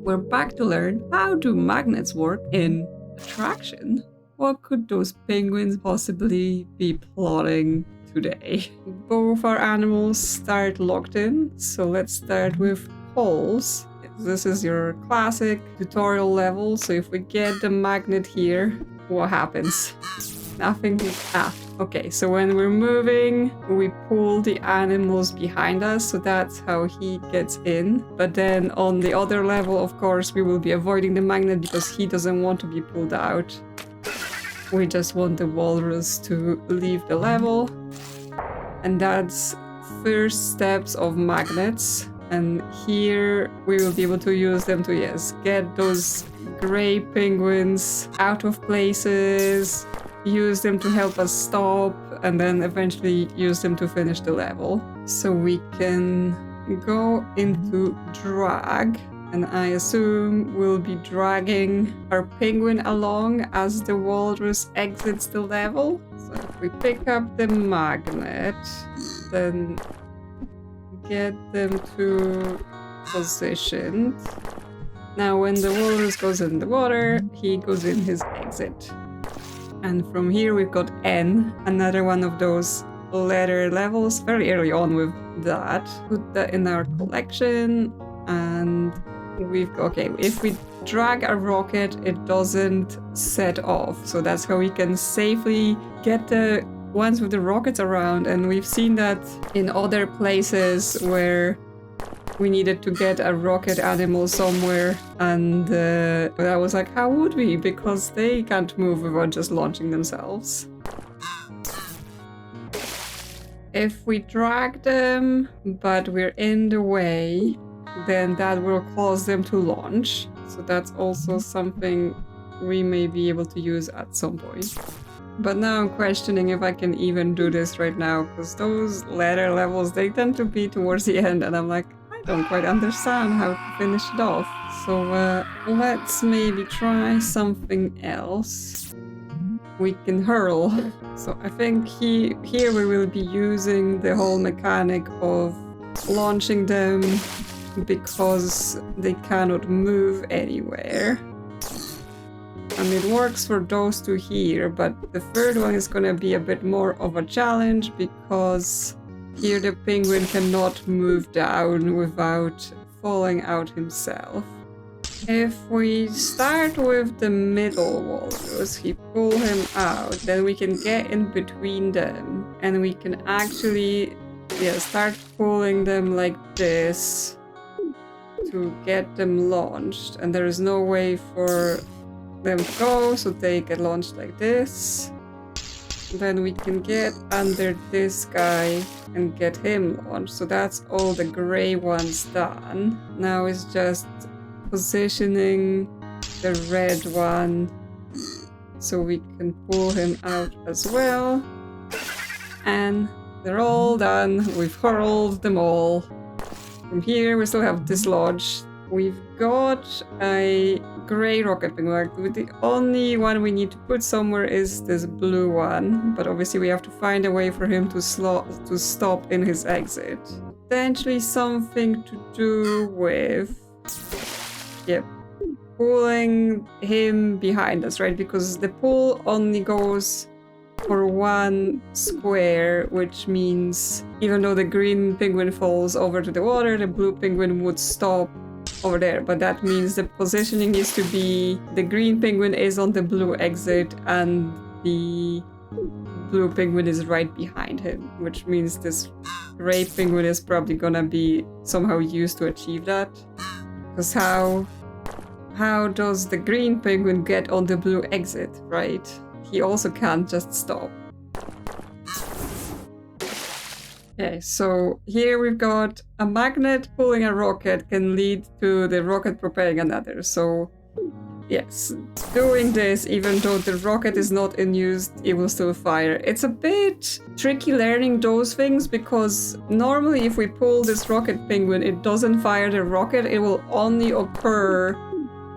we're back to learn how do magnets work in attraction. What could those penguins possibly be plotting today? Both our animals start locked in, so let's start with poles. This is your classic tutorial level, so if we get the magnet here, what happens? Nothing. Okay, so when we're moving, we pull the animals behind us, so that's how he gets in. But then on the other level, of course, we will be avoiding the magnet because he doesn't want to be pulled out. We just want the walrus to leave the level. And that's first steps of magnets. And here we will be able to use them to, yes, get those gray penguins out of places, use them to help us stop, and then eventually use them to finish the level. So we can go into drag, and I assume we'll be dragging our penguin along as the walrus exits the level. So if we pick up the magnet, then get them to position. Now when the walrus goes in the water, he goes in his exit. And from here we've got N, another one of those letter levels, very early on with that. Put that in our collection, and we've got, okay, if we drag a rocket, it doesn't set off. So that's how we can safely get the ones with the rockets around, and we've seen that in other places where we needed to get a rocket animal somewhere, and I was like, how would we? Because they can't move without just launching themselves. If we drag them, but we're in the way, then that will cause them to launch. So that's also something we may be able to use at some point. But now I'm questioning if I can even do this right now, because those later levels, they tend to be towards the end, and I'm like, I don't quite understand how to finish it off. So let's maybe try something else. We can hurl. So I think here we will be using the whole mechanic of launching them because they cannot move anywhere. And it works for those two here, but the third one is gonna be a bit more of a challenge because here the penguin cannot move down without falling out himself. If we start with the middle walrus, we pull him out, then we can get in between them, and we can actually start pulling them like this to get them launched. And there is no way for them to go, so they get launched like this. Then we can get under this guy and get him launched. So that's all the gray ones done. Now it's just positioning the red one so we can pull him out as well. And they're all done. We've hurled them all. From here we still have Dislodge. We've got a gray rocket penguin. The only one we need to put somewhere is this blue one, but obviously we have to find a way for him to stop in his exit. Potentially something to do with pulling him behind us, right? Because the pull only goes for one square, which means even though the green penguin falls over to the water, the blue penguin would stop over there, but that means the positioning needs to be the green penguin is on the blue exit and the blue penguin is right behind him, which means this gray penguin is probably gonna be somehow used to achieve that. Because how does the green penguin get on the blue exit, right? He also can't just stop. Okay, so here we've got a magnet pulling a rocket can lead to the rocket propelling another. So yes, doing this, even though the rocket is not in use, it will still fire. It's a bit tricky learning those things because normally if we pull this rocket penguin, it doesn't fire the rocket. It will only occur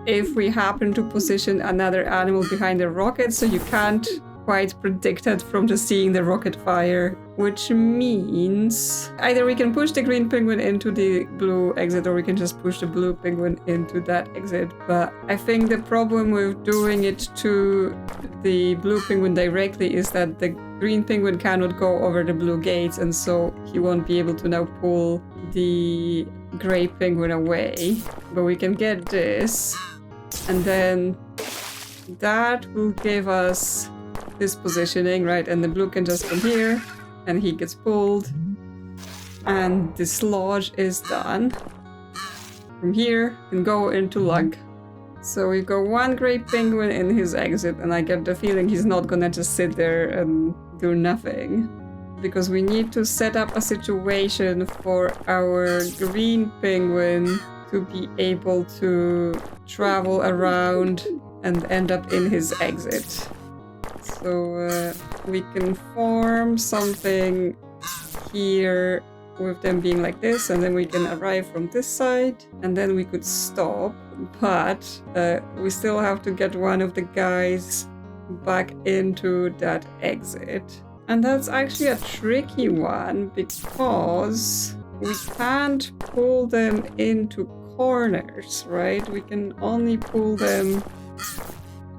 if we happen to position another animal behind the rocket, so you can't quite predicted from just seeing the rocket fire, which means either we can push the green penguin into the blue exit or we can just push the blue penguin into that exit. But I think the problem with doing it to the blue penguin directly is that the green penguin cannot go over the blue gates, and so he won't be able to now pull the gray penguin away. But we can get this, and then that will give us this positioning, right? And the blue can just come here, and he gets pulled, and Dislodge is done. From here, can go into lug. So we've got one gray penguin in his exit, and I get the feeling he's not gonna just sit there and do nothing. Because we need to set up a situation for our green penguin to be able to travel around and end up in his exit. So we can form something here with them being like this, and then we can arrive from this side, and then we could stop. But we still have to get one of the guys back into that exit. And that's actually a tricky one because we can't pull them into corners, right? We can only pull them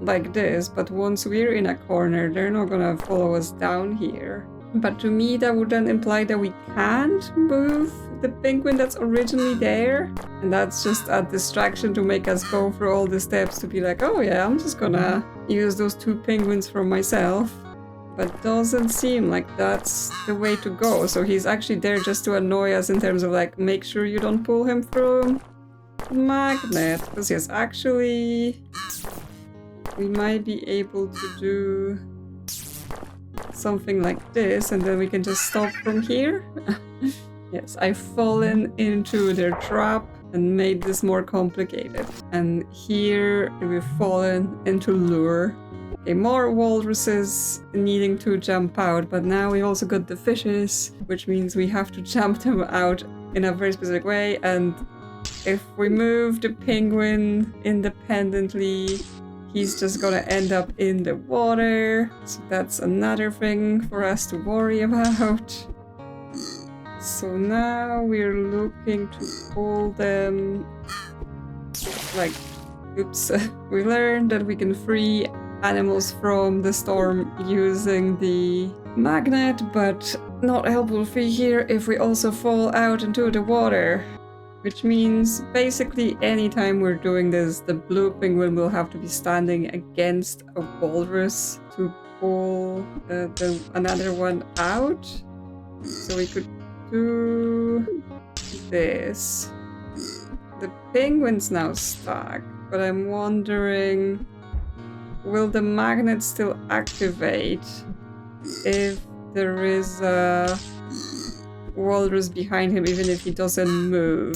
like this, but once we're in a corner, they're not gonna follow us down here. But to me, that would then imply that we can't move the penguin that's originally there. And that's just a distraction to make us go through all the steps to be like, oh yeah, I'm just gonna use those two penguins for myself. But doesn't seem like that's the way to go. So he's actually there just to annoy us in terms of like, make sure you don't pull him through the magnet. Because yes, actually, we might be able to do something like this, and then we can just stop from here. Yes, I've fallen into their trap and made this more complicated. And here we've fallen into lure. Okay, more walruses needing to jump out, but now we also got the fishes, which means we have to jump them out in a very specific way. And if we move the penguin independently, he's just gonna end up in the water. So that's another thing for us to worry about. So now we're looking to pull them like, oops, we learned that we can free animals from the storm using the magnet, but not helpful free here if we also fall out into the water. Which means basically anytime we're doing this, the blue penguin will have to be standing against a walrus to pull another one out. So we could do this. The penguin's now stuck, but I'm wondering, will the magnet still activate if there is a walrus behind him, even if he doesn't move?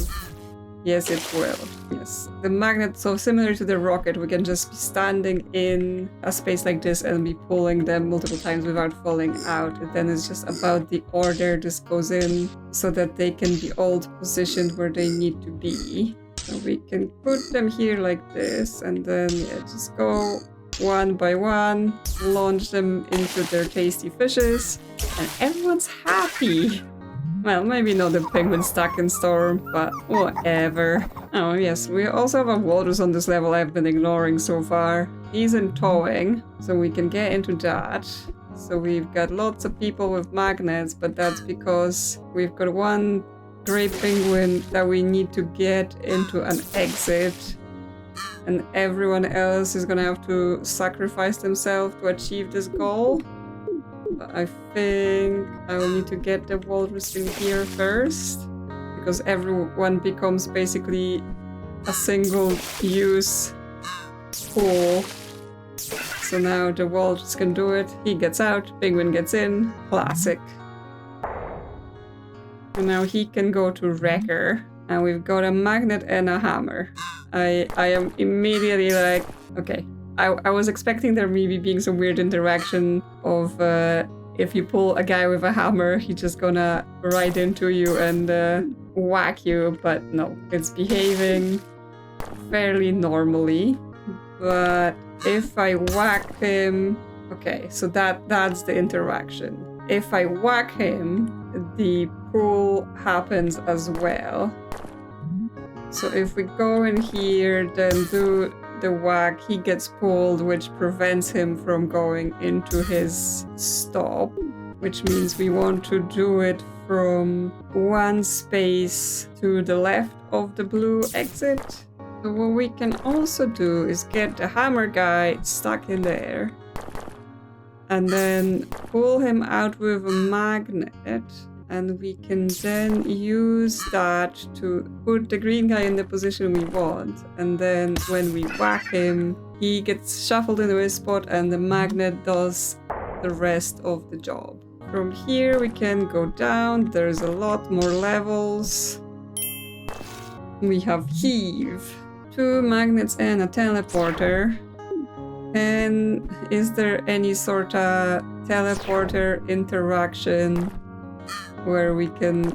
Yes, it will. Yes. The magnet, so similar to the rocket, we can just be standing in a space like this and be pulling them multiple times without falling out. And then it's just about the order this goes in so that they can be all positioned where they need to be. So we can put them here like this, and then just go one by one, launch them into their tasty fishes, and everyone's happy. Well, maybe not the penguin stuck in storm, but whatever. Oh yes, we also have a walrus on this level I've been ignoring so far. He's in towing, so we can get into that. So we've got lots of people with magnets, but that's because we've got one gray penguin that we need to get into an exit. And everyone else is gonna have to sacrifice themselves to achieve this goal. I think I will need to get the walrus in here first, because everyone becomes basically a single-use pool. So now the walrus can do it. He gets out, penguin gets in. Classic. And now he can go to Wrecker. And we've got a magnet and a hammer. I am immediately like, okay. I was expecting there maybe being some weird interaction of if you pull a guy with a hammer, he's just gonna ride into you and whack you, but no, it's behaving fairly normally. But if I whack him Okay, so that's the interaction. If I whack him, the pull happens as well. So if we go in here, then do the whack, he gets pulled, which prevents him from going into his stop, which means we want to do it from one space to the left of the blue exit. So what we can also do is get the hammer guy stuck in there and then pull him out with a magnet, and we can then use that to put the green guy in the position we want, and then when we whack him, he gets shuffled into his spot and the magnet does the rest of the job. From here we can go down, there's a lot more levels. We have Heave, 2 magnets and a teleporter. And is there any sort of teleporter interaction where we can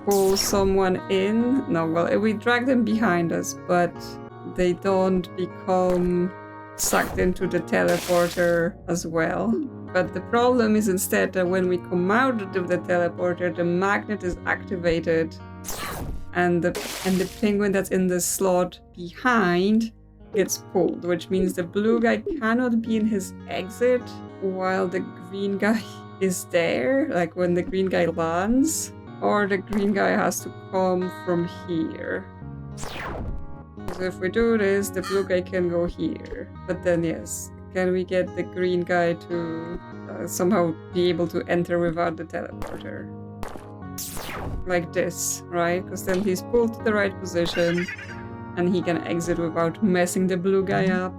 pull someone in? No, well, we drag them behind us, but they don't become sucked into the teleporter as well. But the problem is instead that when we come out of the teleporter, the magnet is activated and the penguin that's in the slot behind gets pulled, which means the blue guy cannot be in his exit while the green guy is there, like when the green guy lands, or the green guy has to come from here. So if we do this, the blue guy can go here. But then yes, can we get the green guy to somehow be able to enter without the teleporter? Like this, right? Because then he's pulled to the right position and he can exit without messing the blue guy up.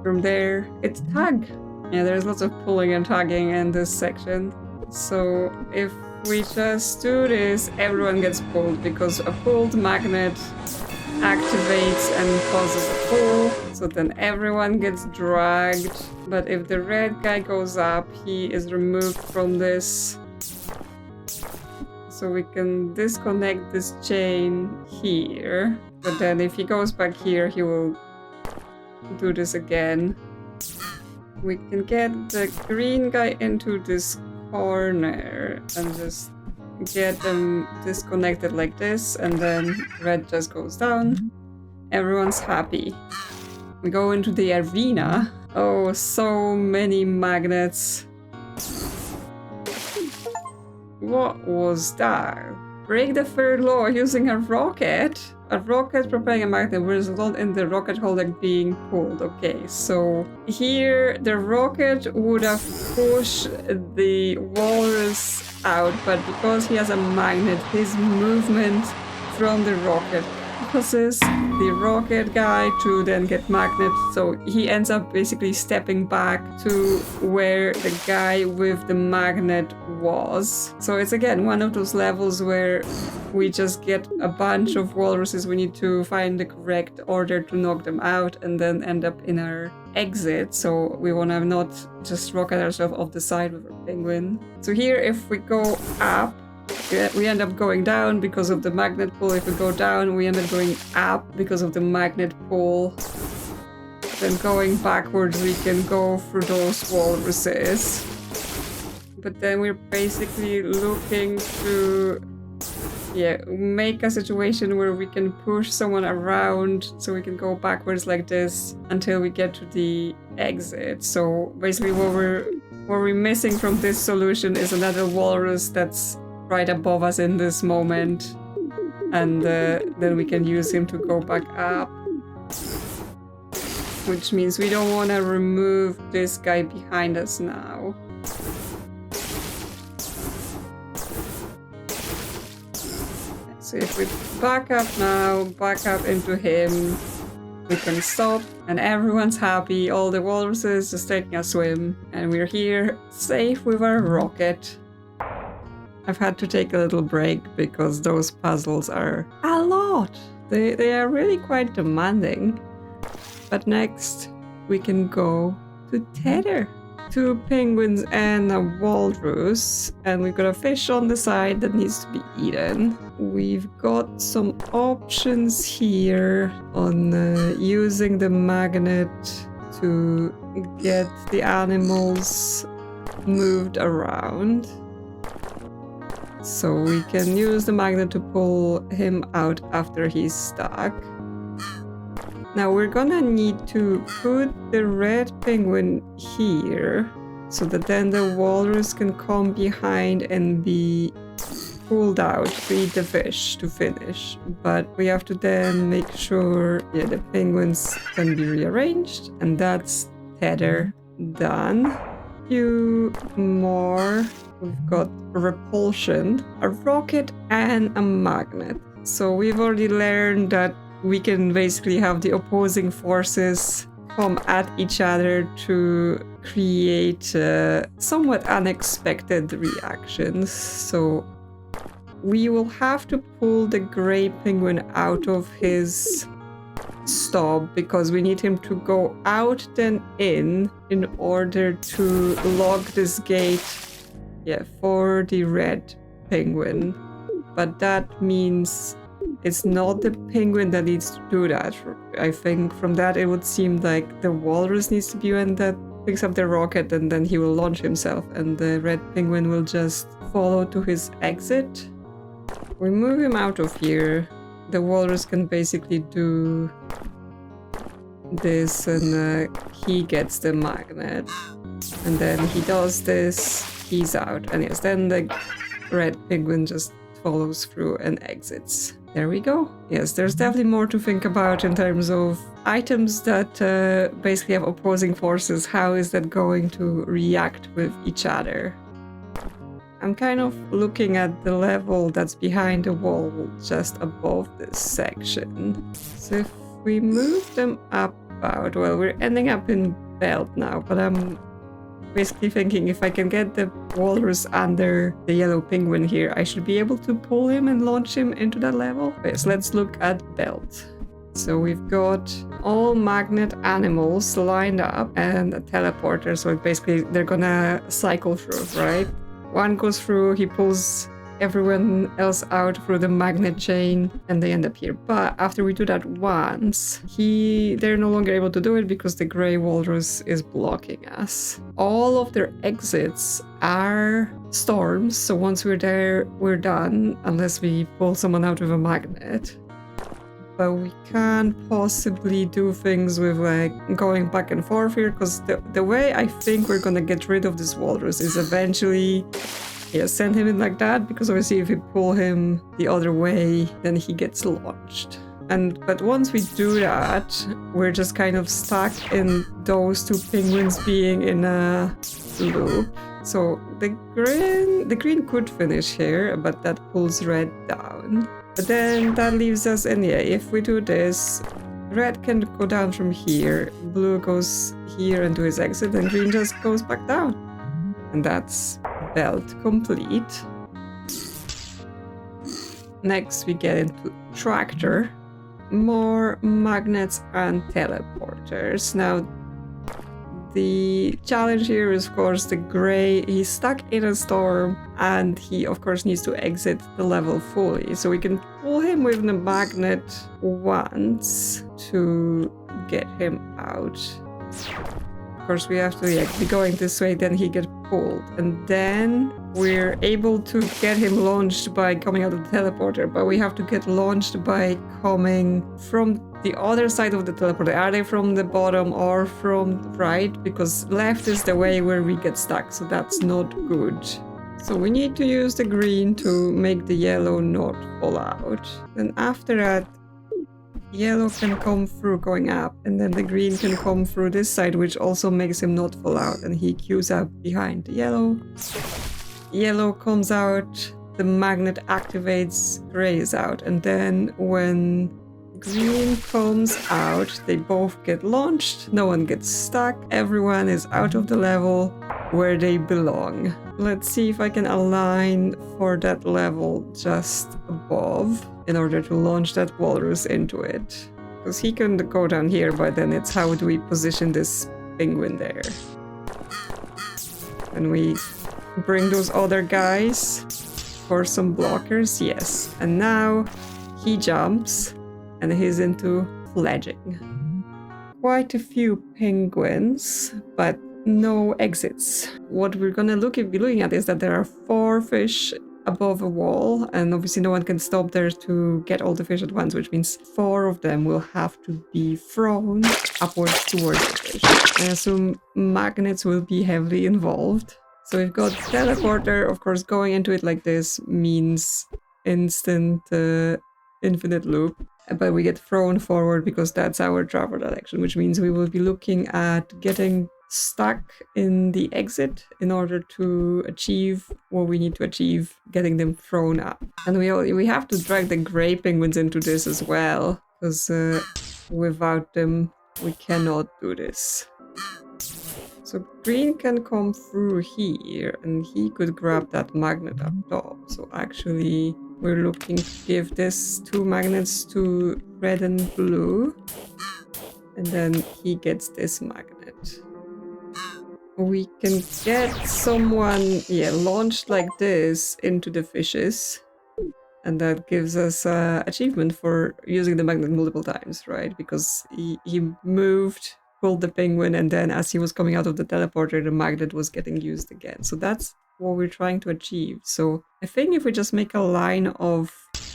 From there, it's tag. Yeah, there's lots of pulling and tagging in this section. So if we just do this, everyone gets pulled because a pulled magnet activates and causes a pull. So then everyone gets dragged. But if the red guy goes up, he is removed from this. So we can disconnect this chain here. But then if he goes back here, he will do this again. We can get the green guy into this corner and just get them disconnected like this, and then red just goes down. Everyone's happy. We go into the arena. Oh, so many magnets. What was that? Break the third law using a rocket? A rocket propelling a magnet will result in the rocket holder being pulled. Okay, so here the rocket would have pushed the walrus out, but because he has a magnet, his movement from the rocket causes the rocket guy to then get magnet, so he ends up basically stepping back to where the guy with the magnet was. So it's again one of those levels where we just get a bunch of walruses, we need to find the correct order to knock them out and then end up in our exit, so we want to not just rocket ourselves off the side with our penguin. So here if we go up, we end up going down because of the magnet pull. If we go down, we end up going up because of the magnet pull. Then going backwards, we can go through those walruses. But then we're basically looking to make a situation where we can push someone around so we can go backwards like this until we get to the exit. So basically what we're missing from this solution is another walrus that's right above us in this moment, and then we can use him to go back up, which means we don't want to remove this guy behind us now. So if we back up now, back up into him, we can stop and everyone's happy, all the walruses just taking a swim, and we're here safe with our rocket. I've had to take a little break because those puzzles are a lot. They are really quite demanding. But next, we can go to Tether. 2 penguins and a walrus. And we've got a fish on the side that needs to be eaten. We've got some options here on using the magnet to get the animals moved around. So we can use the magnet to pull him out after he's stuck. Now we're gonna need to put the red penguin here so that then the walrus can come behind and be pulled out to eat the fish to finish. But we have to then make sure the penguins can be rearranged, and that's Tether done. Few more. We've got Repulsion, a rocket, and a magnet. So we've already learned that we can basically have the opposing forces come at each other to create somewhat unexpected reactions. So we will have to pull the gray penguin out of his stop because we need him to go out then in order to lock this gate for the red penguin. But that means it's not the penguin that needs to do that. I think from that it would seem like the walrus needs to be one that picks up the rocket and then he will launch himself and the red penguin will just follow to his exit. We move him out of here. The walrus can basically do this and he gets the magnet. And then he does this, he's out. And yes, then the red penguin just follows through and exits. There we go. Yes, there's definitely more to think about in terms of items that basically have opposing forces. How is that going to react with each other? I'm kind of looking at the level that's behind the wall just above this section. So if we move them up out, well, we're ending up in belt now, but I'm basically thinking if I can get the walrus under the yellow penguin here, I should be able to pull him and launch him into that level. Okay, so let's look at belt. So we've got all magnet animals lined up and a teleporter, so basically they're gonna cycle through, right? One goes through, he pulls everyone else out through the magnet chain, and they end up here. But after we do that once, they're no longer able to do it because the gray walrus is blocking us. All of their exits are storms, so once we're there, we're done, unless we pull someone out with a magnet. But we can't possibly do things with like going back and forth here, because the way I think we're gonna get rid of this walrus is eventually send him in like that, because obviously if we pull him the other way, then he gets launched. But once we do that, we're just kind of stuck in those two penguins being in a loop. So the green could finish here, but that pulls red down. But then that leaves us, and if we do this, red can go down from here, blue goes here and do his exit, and green just goes back down. And that's belt complete. Next we get into tractor. More magnets and teleporters. Now the challenge here is, of course, the gray. He's stuck in a storm and he of course needs to exit the level fully. So we can pull him with the magnet once to get him out. Of course we have to be going this way, then he gets pulled. And then we're able to get him launched by coming out of the teleporter, but we have to get launched by coming from the other side of the teleporter. Are they from the bottom or from the right? Because left is the way where we get stuck, so that's not good. So we need to use the green to make the yellow not fall out. Then after that, yellow can come through going up, and then the green can come through this side, which also makes him not fall out, and he queues up behind the yellow. Yellow comes out, the magnet activates, gray is out, and then when green comes out, they both get launched, no one gets stuck, everyone is out of the level where they belong. Let's see if I can align for that level just above in order to launch that walrus into it. Because he can go down here, but then it's how do we position this penguin there. And we bring those other guys for some blockers, yes. And now he jumps and he's into fledging. quite a few penguins, but no exits. What we're gonna be looking at is that there are 4 fish above a wall, and obviously no one can stop there to get all the fish at once, which means 4 of them will have to be thrown upwards towards the fish. I assume magnets will be heavily involved. So we've got teleporter. Of course, going into it like this means instant infinite loop, but we get thrown forward because that's our travel direction, which means we will be looking at getting stuck in the exit in order to achieve what we need to achieve, getting them thrown up. And we have to drag the gray penguins into this as well, because without them we cannot do this. So green can come through here and he could grab that magnet up top. So actually we're looking to give this 2 magnets to red and blue, and then he gets this magnet. We can get someone, launched like this into the fishes, and that gives us achievement for using the magnet multiple times, right? Because he moved, pulled the penguin, and then as he was coming out of the teleporter, the magnet was getting used again. So that's what we're trying to achieve. So I think if we just make a line of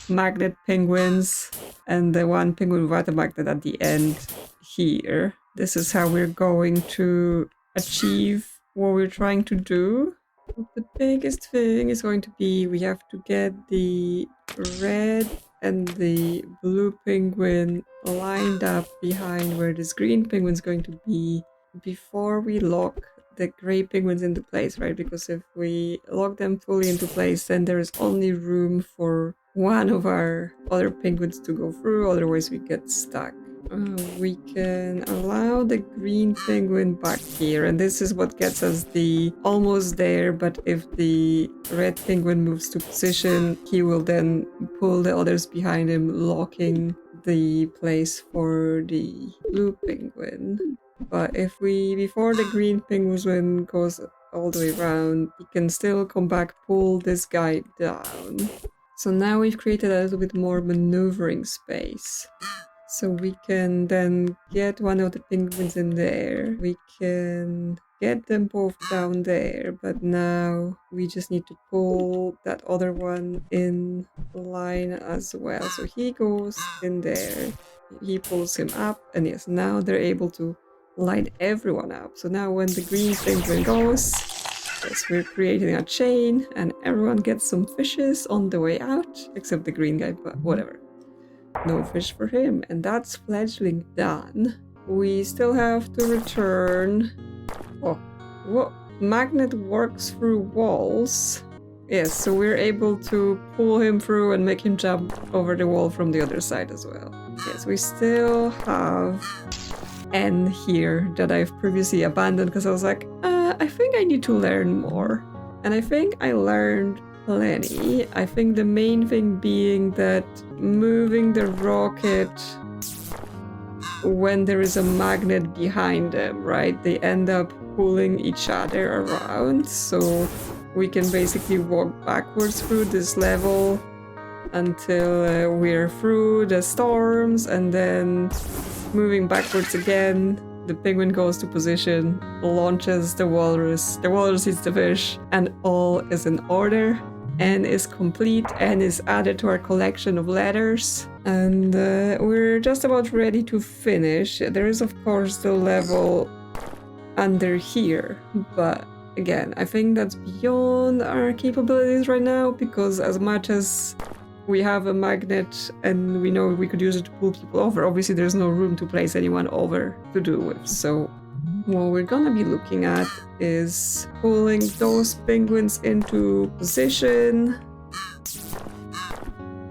magnet penguins and the 1 penguin without a magnet at the end here, this is how we're going to achieve what we're trying to do. The biggest thing is going to be we have to get the red and the blue penguin lined up behind where this green penguin is going to be before we lock the gray penguins into place, right? Because if we lock them fully into place, then there is only room for 1 of our other penguins to go through, otherwise we get stuck. We can allow the green penguin back here, and this is what gets us the almost there, but if the red penguin moves to position, he will then pull the others behind him, locking the place for the blue penguin. But if before the green penguin goes all the way around, he can still come back, pull this guy down. So now we've created a little bit more maneuvering space. So we can then get 1 of the penguins in there. We can get them both down there, but now we just need to pull that other one in line as well. So he goes in there, he pulls him up, and yes, now they're able to line everyone up. So now when the green penguin goes, yes, we're creating a chain, and everyone gets some fishes on the way out, except the green guy, but whatever. No fish for him, and that's Fledgling done. We still have to return. Oh, what? Magnet works through walls. Yes, so we're able to pull him through and make him jump over the wall from the other side as well. Yes, we still have N here that I've previously abandoned because I was like, I think I need to learn more. And I think I learned plenty. I think the main thing being that moving the rocket when there is a magnet behind them, right? They end up pulling each other around. So we can basically walk backwards through this level until we're through the storms, and then moving backwards again. The penguin goes to position, launches the walrus eats the fish, and all is in order. N is complete, N is added to our collection of letters, and we're just about ready to finish. There is of course the level under here, but again, I think that's beyond our capabilities right now, because as much as we have a magnet and we know we could use it to pull people over, obviously there's no room to place anyone over to do with. So what we're gonna be looking at is pulling those penguins into position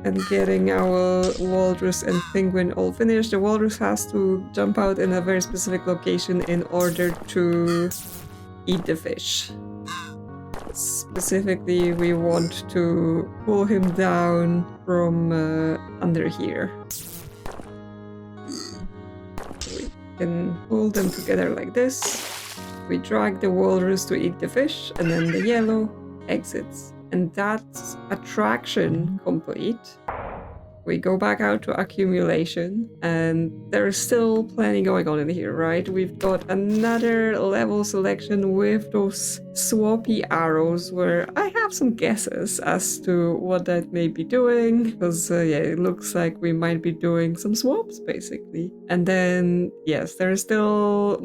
and getting our walrus and penguin all finished. The walrus has to jump out in a very specific location in order to eat the fish. Specifically, we want to pull him down from under here. We can pull them together like this. We drag the walrus to eat the fish, and then the yellow exits. And that's attraction complete. we go back out to accumulation, and there's still plenty going on in here, right? We've got another level selection with those swappy arrows where I have some guesses as to what that may be doing, because yeah, it looks like we might be doing some swaps basically. And then yes, there's still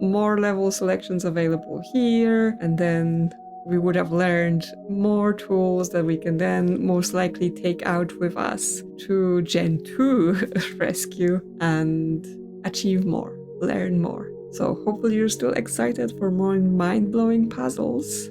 more level selections available here, and then we would have learned more tools that we can then most likely take out with us to Gentoo Rescue and achieve more, learn more. So hopefully you're still excited for more mind-blowing puzzles.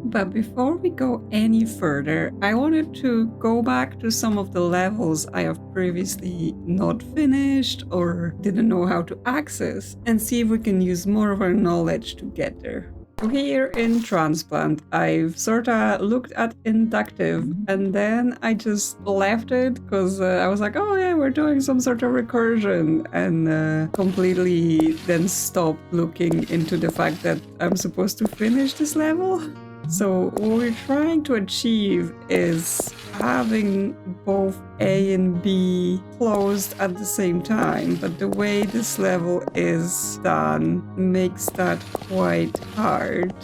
But before we go any further, I wanted to go back to some of the levels I have previously not finished or didn't know how to access, and see if we can use more of our knowledge to get there. So here in Transplant, I've sorta looked at Inductive, and then I just left it because I was like, oh yeah, we're doing some sort of recursion, and completely then stopped looking into the fact that I'm supposed to finish this level. So what we're trying to achieve is having both A and B closed at the same time, but the way this level is done makes that quite hard.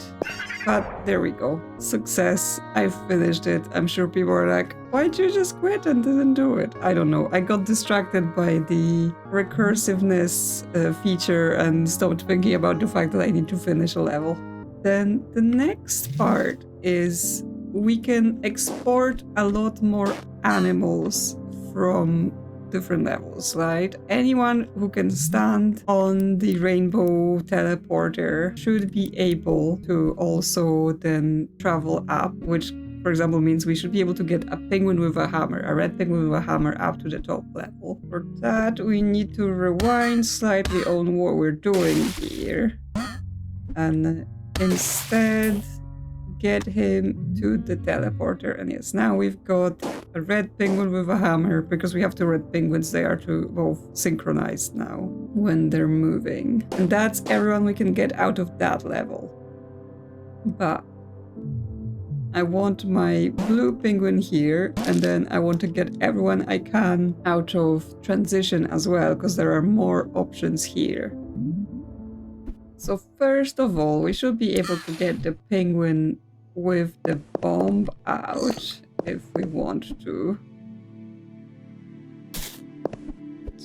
But there we go. Success. I finished it. I'm sure people are like, why'd you just quit and didn't do it? I don't know. I got distracted by the recursiveness feature and stopped thinking about the fact that I need to finish a level. Then the next part is we can export a lot more animals from different levels, right? Anyone who can stand on the rainbow teleporter should be able to also then travel up, which for example means we should be able to get a penguin with a hammer, a red penguin with a hammer up to the top level. For that we need to rewind slightly on what we're doing here and instead get him to the teleporter. And yes, now we've got a red penguin with a hammer because we have two red penguins. They are to both synchronized now when they're moving, and that's everyone we can get out of that level. But I want my blue penguin here, and then I want to get everyone I can out of transition as well, because there are more options here. So first of all, we should be able to get the penguin with the bomb out if we want to.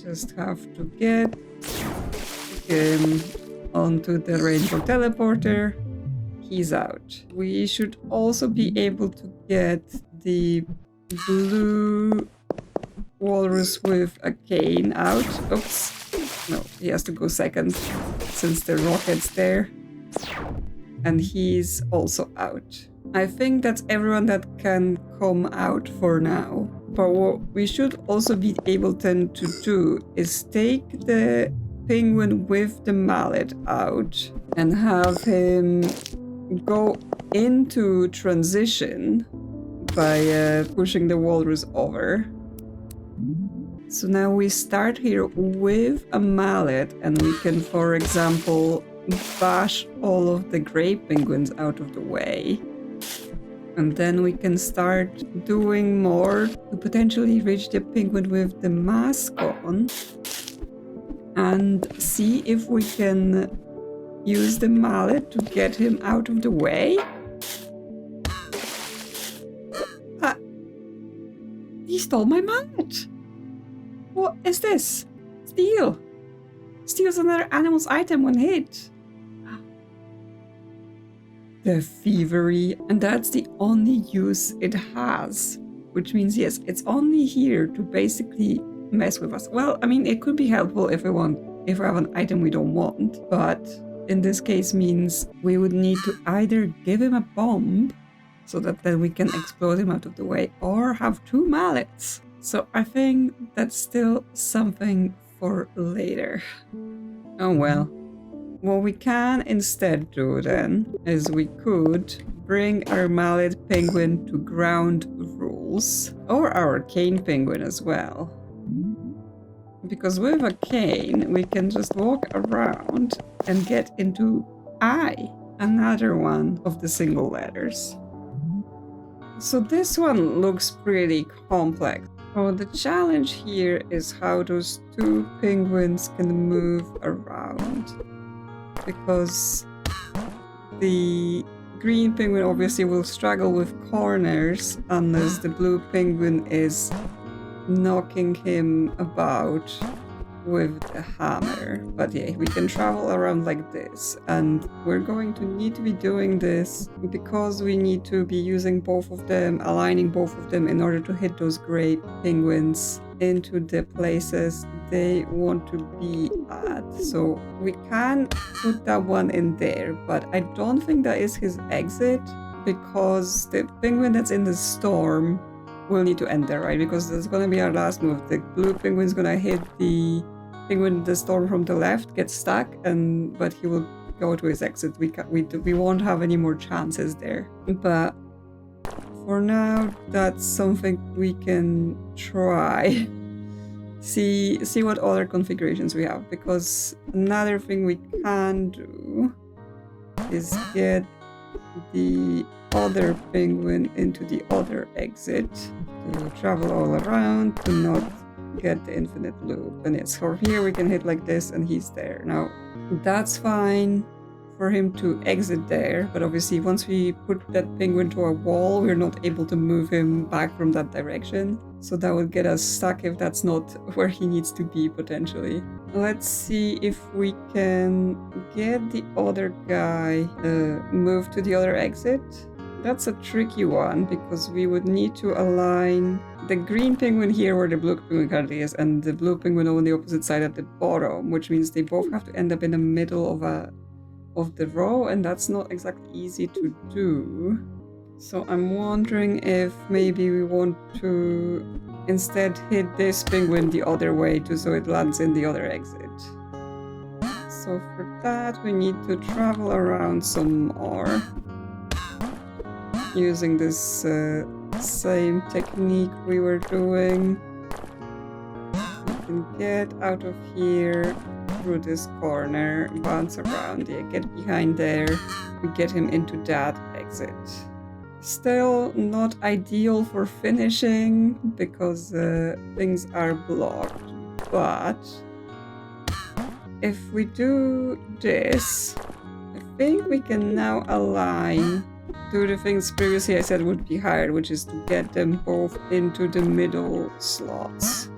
Just have to get him onto the rainbow teleporter. He's out. We should also be able to get the blue walrus with a cane out. Oops. No, he has to go second since the rocket's there. And he's also out. I think that's everyone that can come out for now. But what we should also be able then to do is take the penguin with the mallet out and have him go into transition by pushing the walrus over. So now we start here with a mallet, and we can, for example, bash all of the gray penguins out of the way. And then we can start doing more to potentially reach the penguin with the mask on and see if we can use the mallet to get him out of the way. He stole my mallet! What is this? Steal! Steals another animal's item when hit. The thievery, and that's the only use it has. Which means, yes, it's only here to basically mess with us. Well, I mean, it could be helpful if we have an item we don't want, but in this case means we would need to either give him a bomb so that then we can explode him out of the way, or have two mallets. So I think that's still something for later. Oh well. What we can instead do then is we could bring our mallet penguin to ground rules, or our cane penguin as well. Because with a cane we can just walk around and get into I, another one of the single letters. So this one looks pretty complex. Oh, the challenge here is how those two penguins can move around. Because the green penguin obviously will struggle with corners unless the blue penguin is knocking him about with the hammer. But yeah, we can travel around like this, and we're going to need to be doing this because we need to be using both of them, aligning both of them in order to hit those gray penguins into the places they want to be at. So we can put that one in there, but I don't think that is his exit, because the penguin that's in the storm will need to end there, right? Because that's gonna be our last move. The blue penguin's gonna hit the penguin in the storm from the left, get stuck, but he will go to his exit. We won't have any more chances there. But for now, that's something we can try. See what other configurations we have, because another thing we can do is get the other penguin into the other exit to travel all around to not get the infinite loop. And it's for here we can hit like this and he's there. Now that's fine for him to exit there, but obviously once we put that penguin to a wall, we're not able to move him back from that direction. So that would get us stuck if that's not where he needs to be potentially. Let's see if we can get the other guy moved to the other exit. That's a tricky one because we would need to align the green penguin here where the blue penguin currently is, and the blue penguin on the opposite side at the bottom, which means they both have to end up in the middle of the row, and that's not exactly easy to do. So I'm wondering if maybe we want to instead hit this penguin the other way so it lands in the other exit. So for that we need to travel around some more using this same technique we were doing. We can get out of here through this corner, bounce around, yeah, get behind there, we get him into that exit. Still not ideal for finishing because things are blocked, but if we do this, I think we can now align do the things previously I said would be hard, which is to get them both into the middle slots.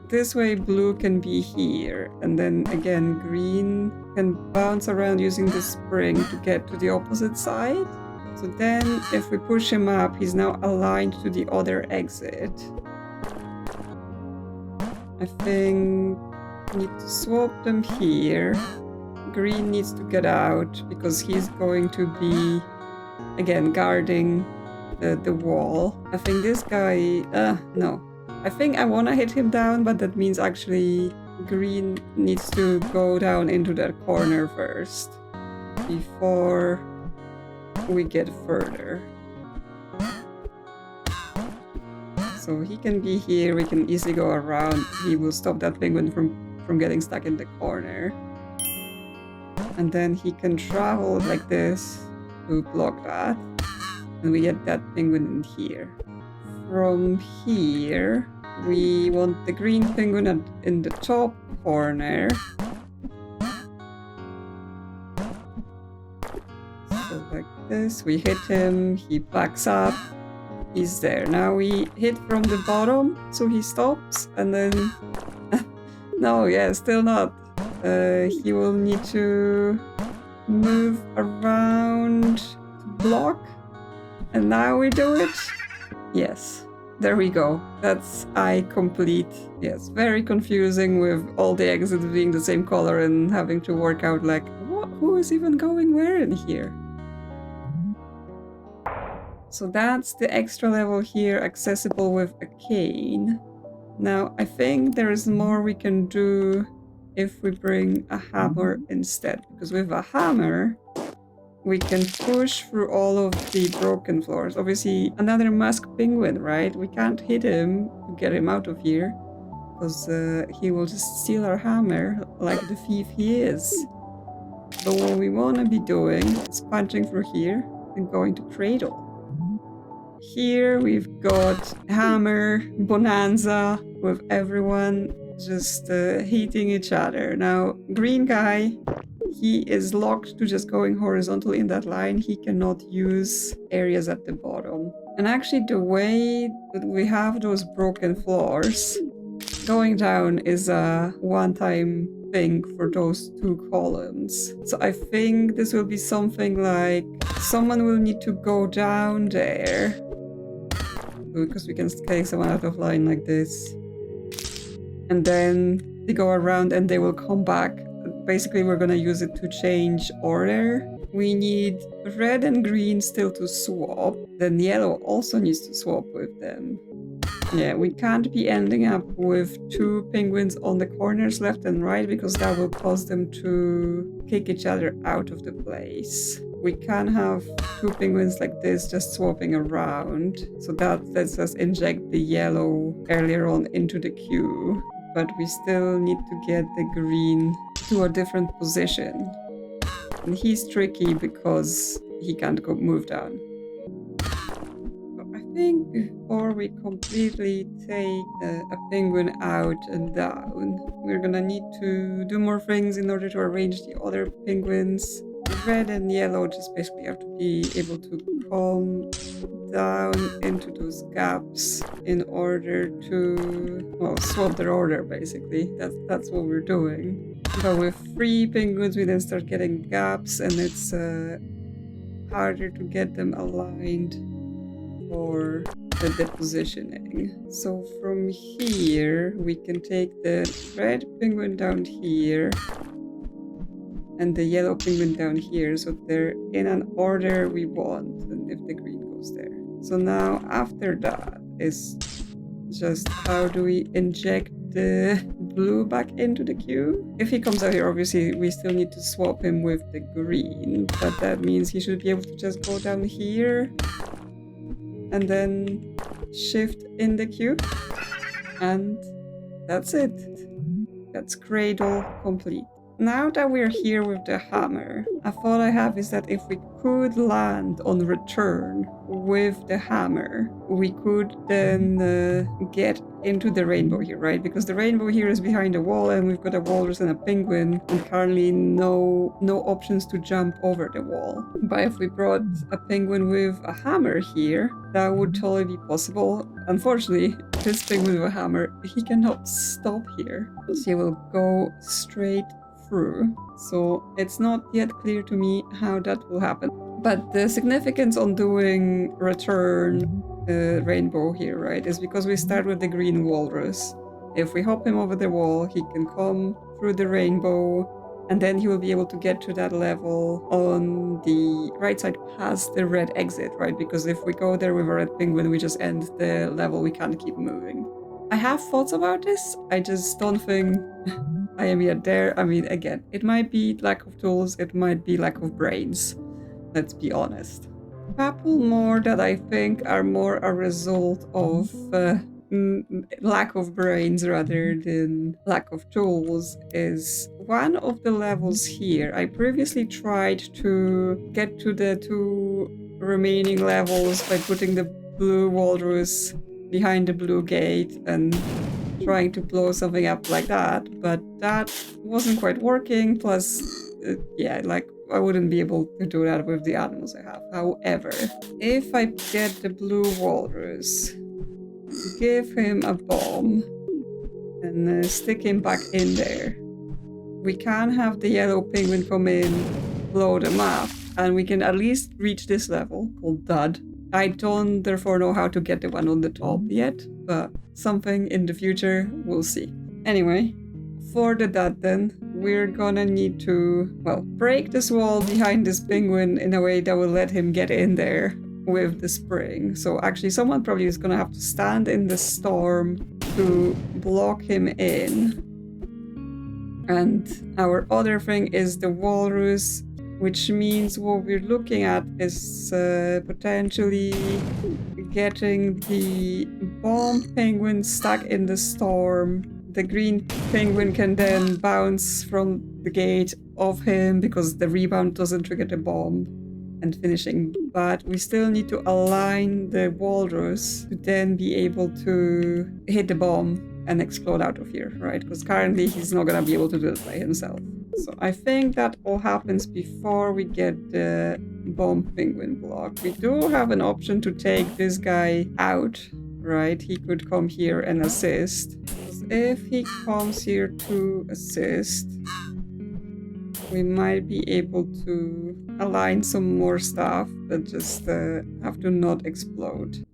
This way blue can be here, and then again green can bounce around using the spring to get to the opposite side. So then if we push him up, he's now aligned to the other exit. I think we need to swap them here. Green needs to get out because he's going to be, again, guarding the wall. I think this guy... no. I think I want to hit him down, but that means actually green needs to go down into that corner first before we get further. So he can be here, we can easily go around. He will stop that penguin from getting stuck in the corner. And then he can travel like this to block that. And we get that penguin in here. From here, we want the green penguin in the top corner. So like this, we hit him, he backs up, he's there. Now we hit from the bottom, so he stops, and then... no, yeah, still not. He will need to move around to block. And now we do it. Yes, there we go. That's I complete. Yes, very confusing with all the exits being the same color and having to work out like, who is even going where in here? So that's the extra level here, accessible with a cane. Now, I think there is more we can do if we bring a hammer instead, because with a hammer we can push through all of the broken floors. Obviously another masked penguin, right? We can't hit him to get him out of here because he will just steal our hammer like the thief he is. So what we want to be doing is punching through here and going to cradle. here we've got Hammer, Bonanza, with everyone just hitting each other. Now, green guy, he is locked to just going horizontal in that line. He cannot use areas at the bottom. And actually, the way that we have those broken floors, going down is a one-time thing for those two columns. So I think this will be something like someone will need to go down there, because we can take someone out of line like this, and then they go around and they will come back. Basically, we're gonna use it to change order. We need red and green still to swap. Then yellow also needs to swap with them. Yeah, we can't be ending up with two penguins on the corners left and right, because that will cause them to kick each other out of the place. We can have two penguins like this just swapping around. So that lets us inject the yellow earlier on into the queue. But we still need to get the green to a different position. And he's tricky because he can't go move down. I think before we completely take a penguin out and down, we're gonna need to do more things in order to arrange the other penguins. Red and yellow just basically have to be able to come down into those gaps in order to, well, swap their order, basically. That's what we're doing. But with 3 penguins, we then start getting gaps, and it's harder to get them aligned for the positioning. So from here, we can take the red penguin down here and the yellow penguin down here, so they're in an order we want, and if the green goes there. So now after that is just how do we inject the blue back into the queue? If he comes out here, obviously we still need to swap him with the green, but that means he should be able to just go down here and then shift in the queue, and that's it. That's cradle complete. Now that we're here with the hammer, a thought I have is that if we could land on return with the hammer, we could then get into the rainbow here, right? Because the rainbow here is behind the wall, and we've got a walrus and a penguin, and currently no options to jump over the wall. But if we brought a penguin with a hammer here, that would totally be possible. Unfortunately, this penguin with a hammer, he cannot stop here. So he will go straight through. So it's not yet clear to me how that will happen. But the significance on doing return rainbow here, right, is because we start with the green walrus. If we hop him over the wall, he can come through the rainbow, and then he will be able to get to that level on the right side past the red exit, right? Because if we go there with a red penguin, we just end the level, we can't keep moving. I have thoughts about this, I just don't think I am yet there. I mean, again, it might be lack of tools, it might be lack of brains. Let's be honest. A couple more that I think are more a result of lack of brains rather than lack of tools is one of the levels here. I previously tried to get to the 2 remaining levels by putting the blue walrus behind the blue gate and trying to blow something up like that, but that wasn't quite working. Plus, yeah, like I wouldn't be able to do that with the animals I have. However, if I get the blue walrus, give him a bomb, and stick him back in there, we can have the yellow penguin come in, blow them up, and we can at least reach this level called Dud. I don't therefore know how to get the one on the top yet, but something in the future, we'll see. Anyway, for the Dud then, we're gonna need to, well, break this wall behind this penguin in a way that will let him get in there with the spring. So actually someone probably is gonna have to stand in the storm to block him in. And our other thing is the walrus, which means what we're looking at is potentially getting the bomb penguin stuck in the storm. The green penguin can then bounce from the gate off him because the rebound doesn't trigger the bomb. and finishing, but we still need to align the walrus to then be able to hit the bomb and explode out of here, right? Because currently he's not gonna be able to do it by himself. So I think that all happens before we get the bomb penguin block. We do have an option to take this guy out, right? He could come here and assist. Because if he comes here to assist, we might be able to align some more stuff that just have to not explode.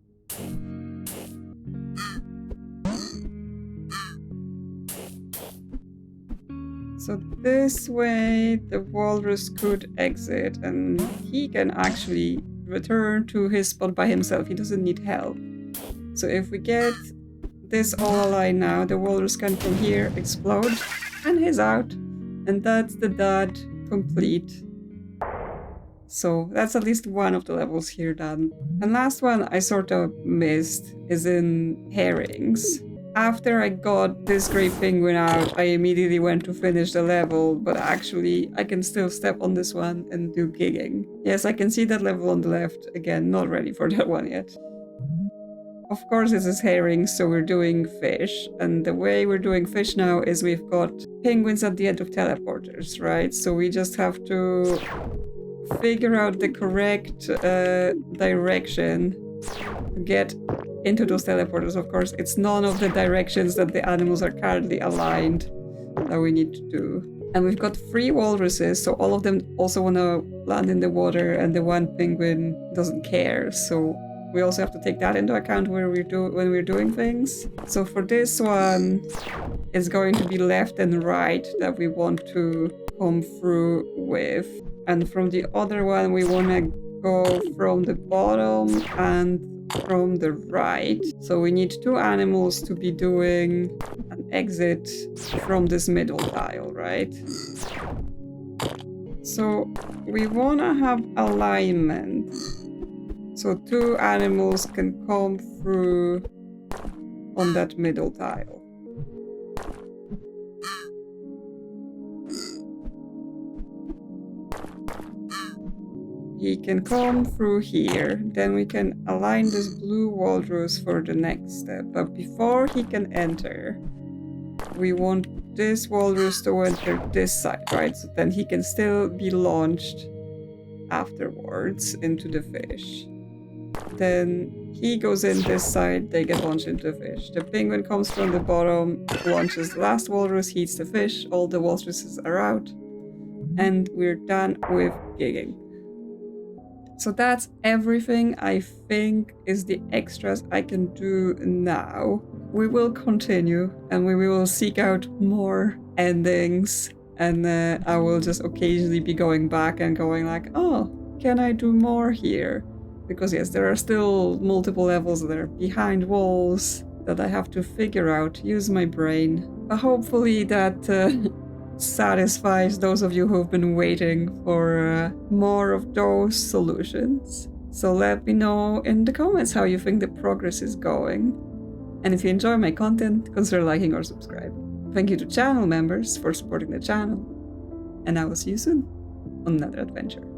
So this way the walrus could exit and he can actually return to his spot by himself. He doesn't need help. So if we get this all aligned now, the walrus can from here explode and he's out. And that's the dud complete. So that's at least one of the levels here done. And last one I sort of missed is in herrings. After I got this great penguin out, I immediately went to finish the level, but actually I can still step on this one and do gigging. Yes, I can see that level on the left. Again, not ready for that one yet. Of course, this is herring, so we're doing fish. And the way we're doing fish now is we've got penguins at the end of teleporters, right? So we just have to figure out the correct direction to get into those teleporters. Of course, it's none of the directions that the animals are currently aligned that we need to do. And we've got 3 walruses, so all of them also want to land in the water, and the one penguin doesn't care. So we also have to take that into account when we're doing things. So for this one, it's going to be left and right that we want to come through with. And from the other one, we want to go from the bottom and from the right. So we need 2 animals to be doing an exit from this middle tile, right? So we want to have alignment. So 2 animals can come through on that middle tile. He can come through here, then we can align this blue walrus for the next step. But before he can enter, we want this walrus to enter this side, right? So then he can still be launched afterwards into the fish. Then he goes in this side, they get launched into the fish. The penguin comes from the bottom, launches the last walrus, heats the fish, all the walruses are out, and we're done with gigging. So that's everything I think is the extras I can do now. We will continue and we will seek out more endings, and I will just occasionally be going back and going like, oh, can I do more here? Because yes, there are still multiple levels that are behind walls that I have to figure out, use my brain. But hopefully that satisfies those of you who've been waiting for more of those solutions. So let me know in the comments how you think the progress is going. And if you enjoy my content, consider liking or subscribe. Thank you to channel members for supporting the channel. And I will see you soon on another adventure.